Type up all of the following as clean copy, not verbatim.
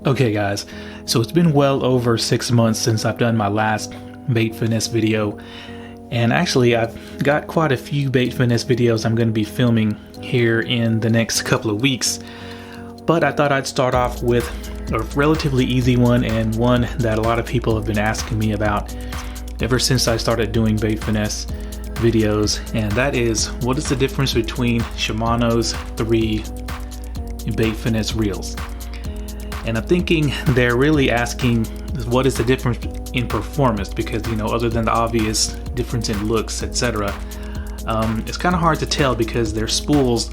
Okay guys, so it's been well over 6 months since I've done my last bait finesse video, and actually I've got quite a few bait finesse videos I'm going to be filming here in the next couple of weeks, but I thought I'd start off with a relatively easy one, and one that a lot of people have been asking me about ever since I started doing bait finesse videos, and that is, what is the difference between Shimano's 3 bait finesse reels? And I'm thinking they're really asking what is the difference in performance, because, you know, other than the obvious difference in looks, etc., it's kind of hard to tell because their spools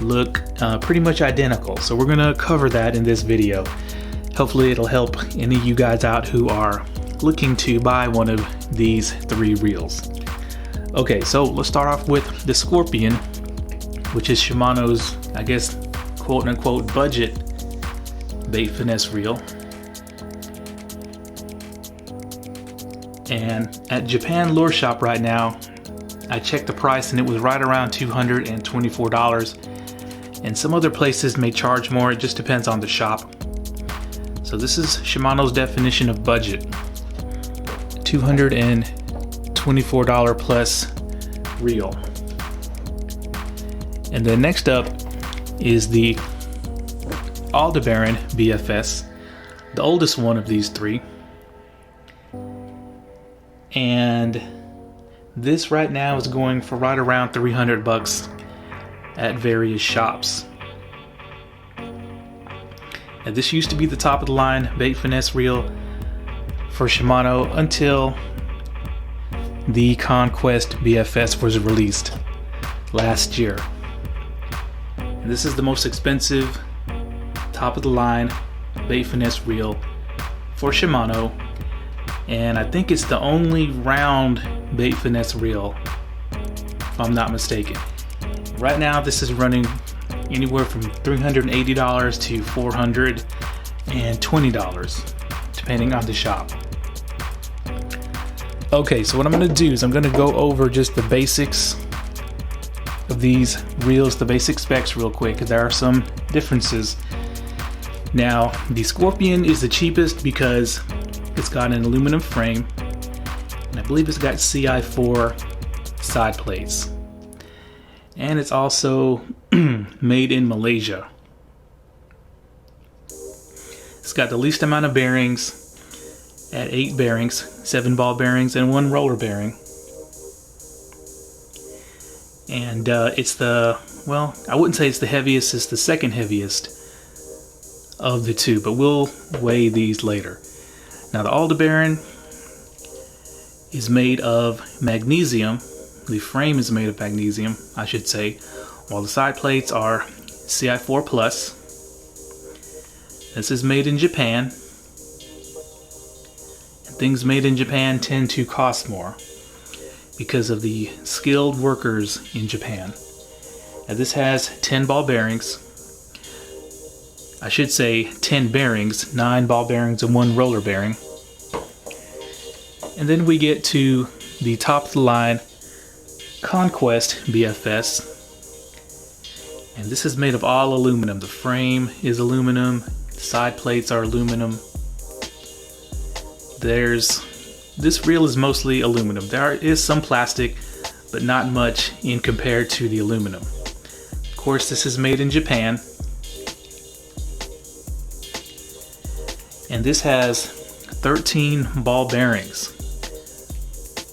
look pretty much identical. So we're gonna cover that in this video. Hopefully it'll help any of you guys out who are looking to buy one of these 3 reels. Okay, so let's start off with the Scorpion, which is Shimano's, I guess, quote-unquote budget bait finesse reel. And at Japan Lure Shop right now, I checked the price and it was right around $224, and some other places may charge more. It just depends on the shop. So this is Shimano's definition of budget: $224 plus reel. And then next up is the ALDEBARAN BFS, the oldest one of these 3. And this right now is going for right around $300 at various shops. And this used to be the top of the line bait finesse reel for Shimano until the CONQUEST BFS was released last year. And this is the most expensive, top of the line bait finesse reel for Shimano, and I think it's the only round bait finesse reel, if I'm not mistaken. Right now this is running anywhere from $380 to $420, depending on the shop. Okay, so what I'm going to do is I'm going to go over just the basics of these reels, the basic specs real quick, because there are some differences. Now, the Scorpion is the cheapest because it's got an aluminum frame, and I believe it's got CI4 side plates. And it's also made in Malaysia. It's got the least amount of bearings at 8 bearings, 7 ball bearings, and 1 roller bearing. And it's the, well, I wouldn't say it's the heaviest, it's the second heaviest of the 2, but we'll weigh these later. Now the ALDEBARAN is made of magnesium. The frame is made of magnesium, I should say, while the side plates are CI4 plus. This is made in Japan, and things made in Japan tend to cost more because of the skilled workers in Japan. Now this has 10 ball bearings. I should say 10 bearings, 9 ball bearings and 1 roller bearing. And then we get to the top of the line CONQUEST BFS. And this is made of all aluminum. The frame is aluminum, the side plates are aluminum. This reel is mostly aluminum. There is some plastic, but not much in compared to the aluminum. Of course, this is made in Japan. And this has 13 ball bearings.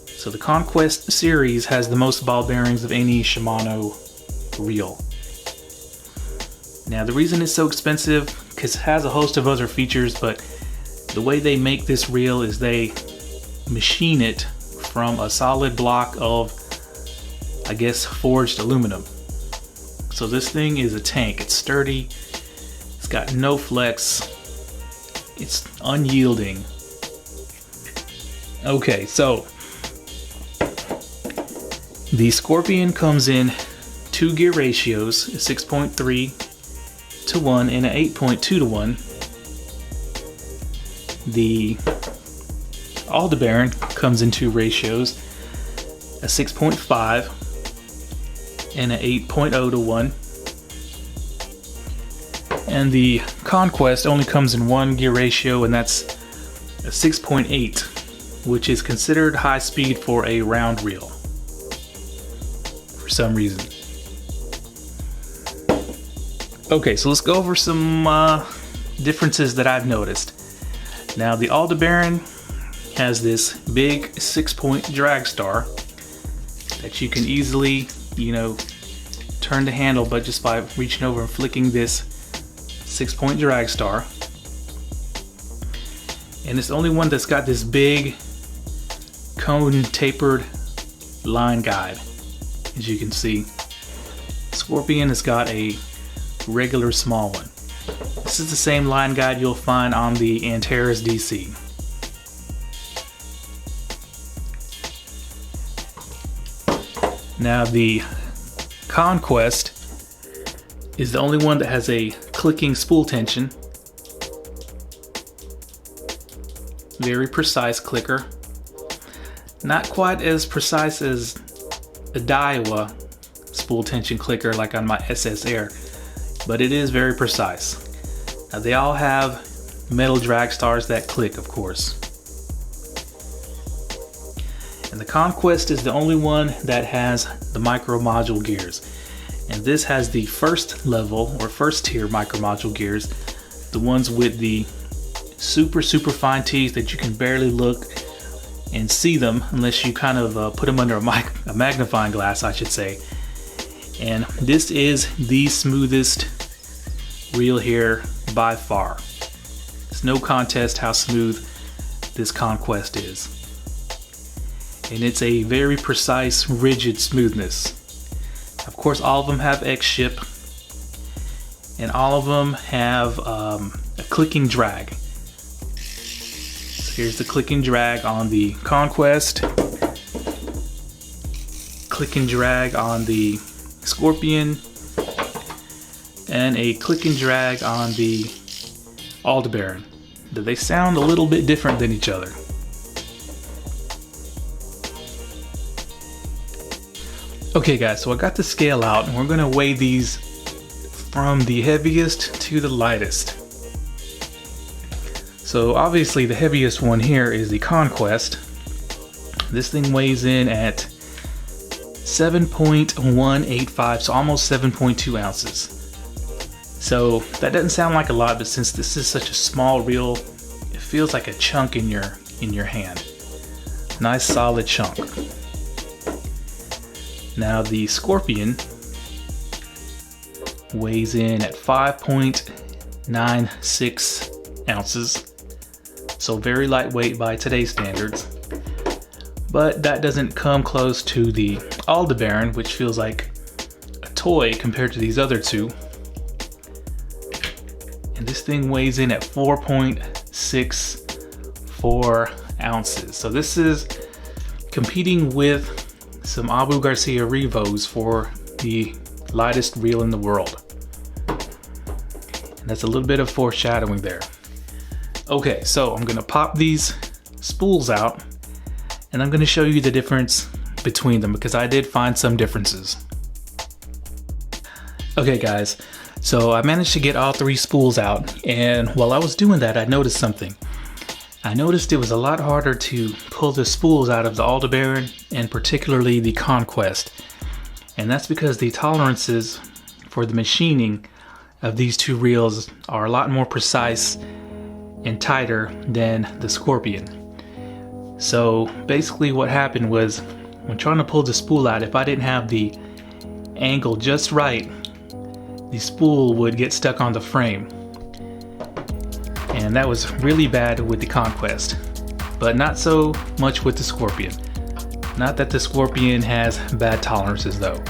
So the CONQUEST series has the most ball bearings of any Shimano reel. Now the reason it's so expensive, because it has a host of other features, but the way they make this reel is they machine it from a solid block of, I guess, forged aluminum. So this thing is a tank. It's sturdy, it's got no flex, it's unyielding. Okay, so the Scorpion comes in 2 gear ratios, a 6.3 to 1 and an 8.2 to 1. The ALDEBARAN comes in 2 ratios, a 6.5 and an 8.0 to 1. And the Conquest only comes in one gear ratio, and that's a 6.8, which is considered high speed for a round reel for some reason. Okay, so let's go over some differences that I've noticed. Now, the ALDEBARAN has this big 6-point drag star that you can easily, turn the handle, but just by reaching over and flicking this 6-point drag star. And it's the only one that's got this big cone tapered line guide. As you can see, Scorpion has got a regular small one. This is the same line guide you'll find on the ANTARES DC. Now, the Conquest is the only one that has a clicking spool tension. Very precise clicker. Not quite as precise as a DAIWA spool tension clicker like on my SS Air, but it is very precise. Now, they all have metal drag stars that click, of course. And the Conquest is the only one that has the micro module gears. And this has the first level or first tier micro module gears, the ones with the super fine teeth that you can barely look and see them unless you kind of put them under a magnifying glass, I should say. And this is the smoothest reel here by far. It's no contest how smooth this Conquest is. And it's a very precise, rigid smoothness. Of course, all of them have X-ship, and all of them have a clicking drag. So here's the clicking drag on the Conquest, clicking drag on the Scorpion, and a clicking drag on the ALDEBARAN. They sound a little bit different than each other. Okay guys, so I got the scale out and we're gonna weigh these from the heaviest to the lightest. So obviously the heaviest one here is the Conquest. This thing weighs in at 7.185, so almost 7.2 ounces. So that doesn't sound like a lot, but since this is such a small reel, it feels like a chunk in your hand. Nice solid chunk. Now the Scorpion weighs in at 5.96 ounces, so very lightweight by today's standards. But that doesn't come close to the ALDEBARAN, which feels like a toy compared to these other two. And this thing weighs in at 4.64 ounces. So this is competing with some Abu Garcia REVOs for the lightest reel in the world. And that's a little bit of foreshadowing there. Okay, so I'm gonna pop these spools out and I'm gonna show you the difference between them because I did find some differences. Okay guys, so I managed to get all three spools out, and while I was doing that I noticed something. I noticed it was a lot harder to pull the spools out of the ALDEBARAN and particularly the Conquest. And that's because the tolerances for the machining of these two reels are a lot more precise and tighter than the Scorpion. So basically what happened was when trying to pull the spool out, if I didn't have the angle just right, the spool would get stuck on the frame. And that was really bad with the Conquest, but not so much with the Scorpion. Not that the Scorpion has bad tolerances though.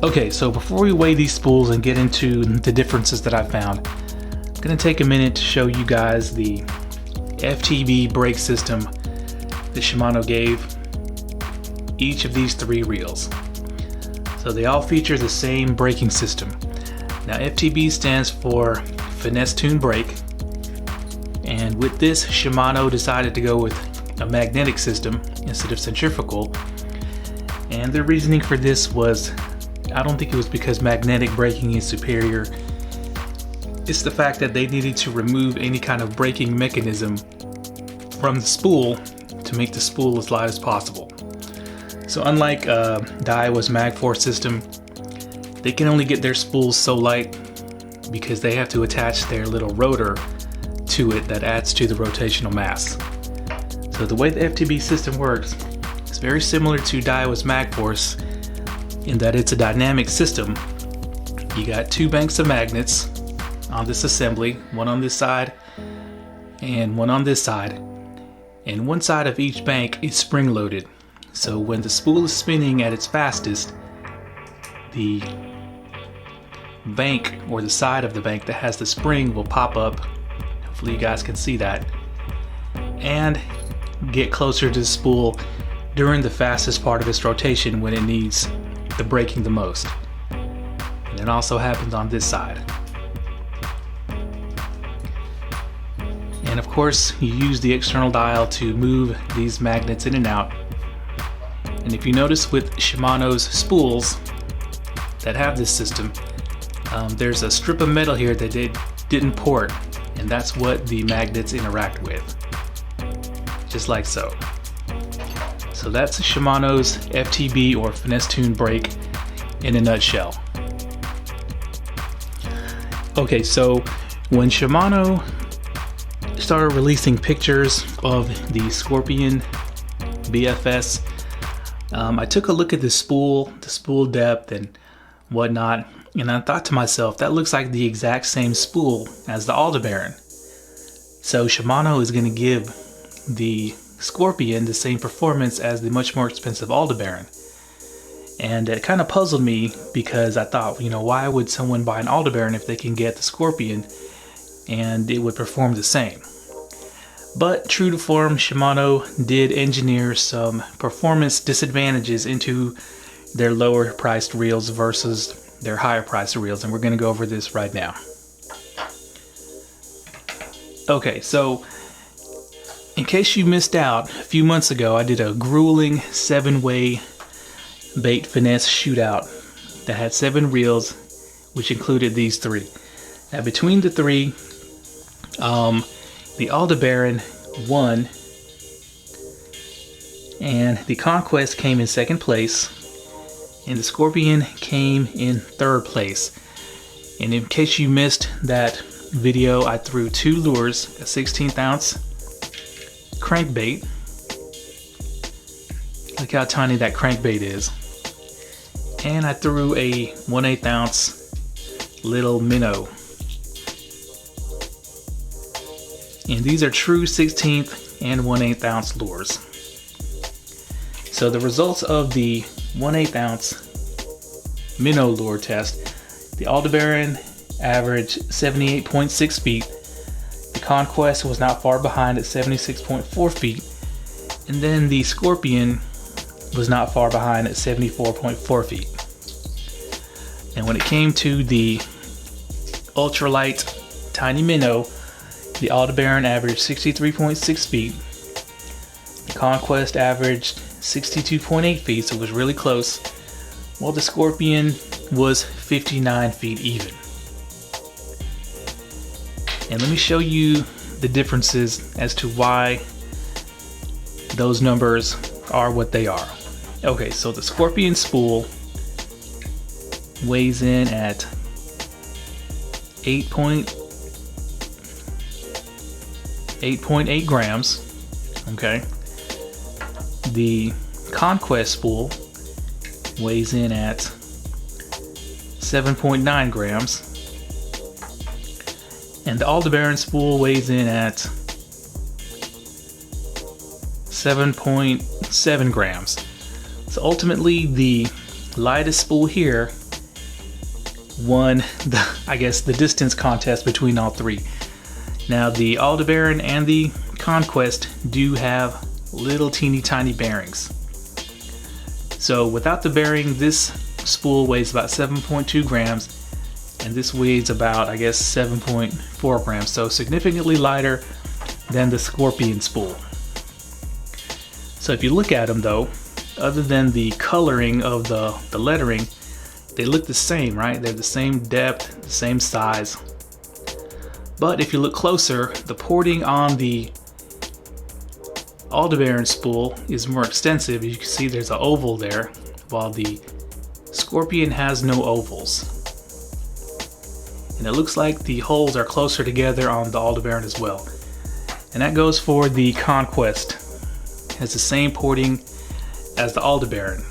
Okay, so before we weigh these spools and get into the differences that I found, I'm gonna take a minute to show you guys the FTB brake system that Shimano gave each of these three reels. So they all feature the same braking system. Now FTB stands for Finesse Tune Brake, and with this Shimano decided to go with a magnetic system instead of centrifugal, and their reasoning for this was I don't think it was because magnetic braking is superior. It's the fact that they needed to remove any kind of braking mechanism from the spool to make the spool as light as possible. So unlike DAIWA's MagForce system, they can only get their spools so light because they have to attach their little rotor to it that adds to the rotational mass. So the way the FTB system works is very similar to DAIWA's MagForce in that it's a dynamic system. You got two banks of magnets on this assembly, one on this side and one on this side, and one side of each bank is spring loaded. So when the spool is spinning at its fastest, the bank or the side of the bank that has the spring will pop up. Hopefully you guys can see that, and get closer to the spool during the fastest part of its rotation when it needs the braking the most. And it also happens on this side. And of course, you use the external dial to move these magnets in and out. And if you notice with Shimano's spools that have this system, there's a strip of metal here that they didn't port, and that's what the magnets interact with. Just like so. So that's Shimano's FTB or finesse tuned brake in a nutshell. Okay, so when Shimano started releasing pictures of the Scorpion BFS, I took a look at the spool depth and whatnot, and I thought to myself, that looks like the exact same spool as the ALDEBARAN. So Shimano is going to give the Scorpion the same performance as the much more expensive ALDEBARAN. And it kind of puzzled me because I thought, you know, why would someone buy an ALDEBARAN if they can get the Scorpion and it would perform the same? But true to form, Shimano did engineer some performance disadvantages into their lower priced reels versus their higher priced reels, and we're going to go over this right now. Okay, so in case you missed out, a few months ago I did a grueling 7-way bait finesse shootout that had 7 reels, which included these 3. Now between the 3, the ALDEBARAN won, and the Conquest came in 2nd place, and the Scorpion came in 3rd place. And in case you missed that video, I threw 2 lures, a 16th ounce crankbait. Look how tiny that crankbait is. And I threw a 1/8 ounce little minnow. And these are true 16th and 1/8 ounce lures. So the results of the 1/8 ounce minnow lure test, the ALDEBARAN averaged 78.6 feet. The Conquest was not far behind at 76.4 feet. And then the Scorpion was not far behind at 74.4 feet. And when it came to the ultralight tiny minnow, the ALDEBARAN averaged 63.6 feet. The Conquest averaged 62.8 feet, so it was really close, while the Scorpion was 59 feet even. And let me show you the differences as to why those numbers are what they are. Okay, so the Scorpion spool weighs in at 8.8 grams. Okay. The Conquest spool weighs in at 7.9 grams. And the ALDEBARAN spool weighs in at 7.7 grams. So ultimately the lightest spool here won the distance contest between all 3. Now the ALDEBARAN and the Conquest do have little teeny tiny bearings. So without the bearing, this spool weighs about 7.2 grams, and this weighs about 7.4 grams, so significantly lighter than the Scorpion spool. So if you look at them though, other than the coloring of the lettering, they look the same, right? They're the same depth, the same size. But if you look closer, the porting on the ALDEBARAN spool is more extensive. You can see there's an oval there, while the Scorpion has no ovals. And it looks like the holes are closer together on the ALDEBARAN as well. And that goes for the CONQUEST. It has the same porting as the ALDEBARAN.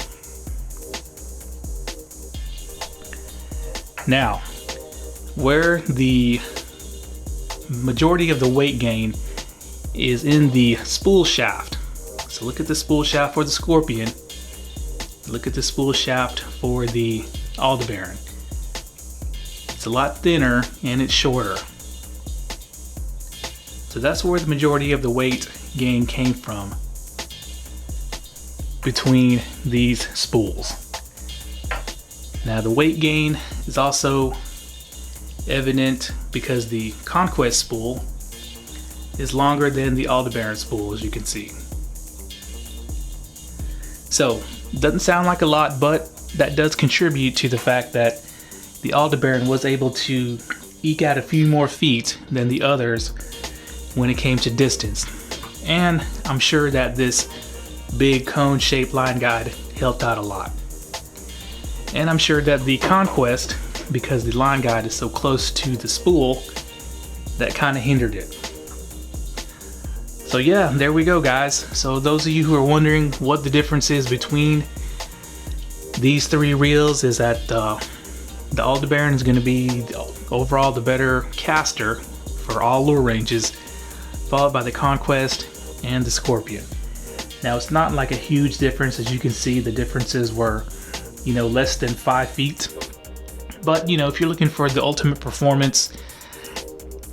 Now, where the majority of the weight gain is in the spool shaft. So look at the spool shaft for the Scorpion. Look at the spool shaft for the ALDEBARAN. It's a lot thinner and it's shorter. So that's where the majority of the weight gain came from between these spools. Now the weight gain is also evident because the CONQUEST spool is longer than the ALDEBARAN spool, as you can see. So, doesn't sound like a lot, but that does contribute to the fact that the ALDEBARAN was able to eke out a few more feet than the others when it came to distance. And I'm sure that this big cone-shaped line guide helped out a lot. And I'm sure that the CONQUEST, because the line guide is so close to the spool, that kind of hindered it. So yeah, there we go guys. So those of you who are wondering what the difference is between these three reels is that the ALDEBARAN is going to be overall the better caster for all lure ranges, followed by the CONQUEST and the Scorpion. Now it's not like a huge difference. As you can see, the differences were, you know, less than 5 feet. But you know, if you're looking for the ultimate performance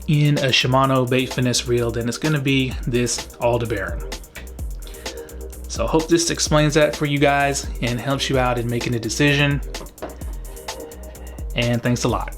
in a Shimano bait finesse reel, then it's going to be this ALDEBARAN. So I hope this explains that for you guys and helps you out in making a decision. And thanks a lot.